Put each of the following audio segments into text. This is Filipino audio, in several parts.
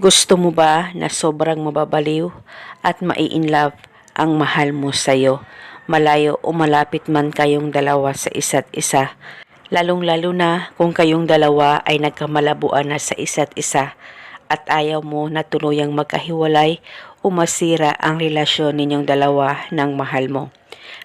Gusto mo ba na sobrang mababaliw at mai-inlove ang mahal mo sa'yo? Malayo o malapit man kayong dalawa sa isa't isa. Lalong-lalo na kung kayong dalawa ay nagkamalabuan na sa isa't isa at ayaw mo na tuluyang magkahiwalay o masira ang relasyon ninyong dalawa ng mahal mo.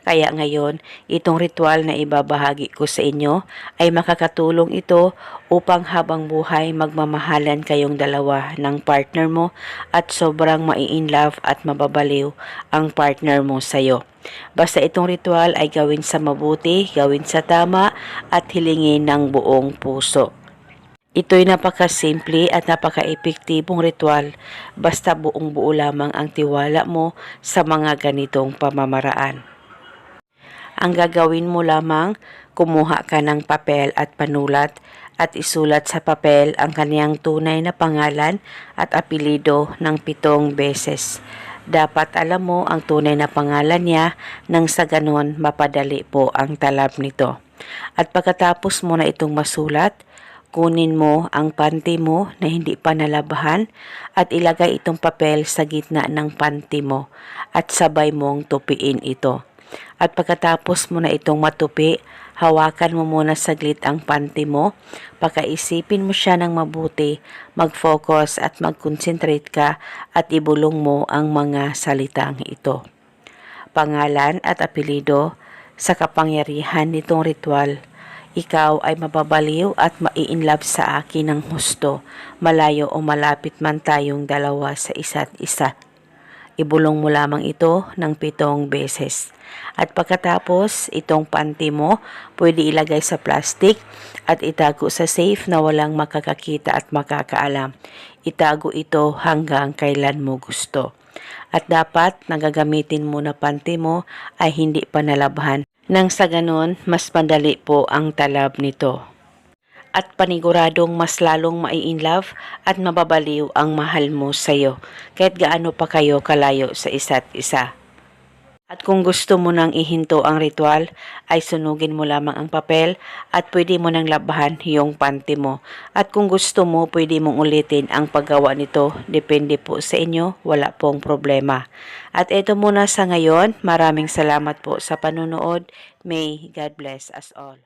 Kaya ngayon, itong ritual na ibabahagi ko sa inyo ay makakatulong ito upang habang buhay magmamahalan kayong dalawa ng partner mo at sobrang mai-inlove at mababaliw ang partner mo sa'yo. Basta itong ritual ay gawin sa mabuti, gawin sa tama at hilingin ng buong puso. Ito'y napakasimple at napaka-epektibong ritual basta buong buo lamang ang tiwala mo sa mga ganitong pamamaraan. Ang gagawin mo lamang, kumuha ka ng papel at panulat at isulat sa papel ang kaniyang tunay na pangalan at apelido ng 7 beses. Dapat alam mo ang tunay na pangalan niya nang sa ganon mapadali po ang talab nito. At pagkatapos mo na itong masulat, kunin mo ang panty mo na hindi pa nalabahan at ilagay itong papel sa gitna ng panty mo at sabay mong tupiin ito. At pagkatapos mo na itong matupi, hawakan mo muna saglit ang panty mo, pakaisipin mo siya ng mabuti, mag-focus at mag-concentrate ka at ibulong mo ang mga salitang ito. Pangalan at apelido, sa kapangyarihan nitong ritual, ikaw ay mababaliw at mai-inlove sa akin ng husto, malayo o malapit man tayong dalawa sa isa't isa. Ibulong mo lamang ito ng 7 beses. At pagkatapos, itong panty mo, pwede ilagay sa plastic at itago sa safe na walang makakakita at makakaalam. Itago ito hanggang kailan mo gusto. At dapat nagagamitin mo na panty mo ay hindi pa nalabhan. Nang sa ganon, mas madali po ang talab nito. At paniguradong mas lalong mai-inlove at mababaliw ang mahal mo sa'yo kahit gaano pa kayo kalayo sa isa't isa. At kung gusto mo nang ihinto ang ritual, ay sunugin mo lamang ang papel at pwede mo nang labahan yung panty mo. At kung gusto mo, pwede mong ulitin ang paggawa nito. Depende po sa inyo, wala pong problema. At ito muna sa ngayon, maraming salamat po sa panunood. May God bless us all.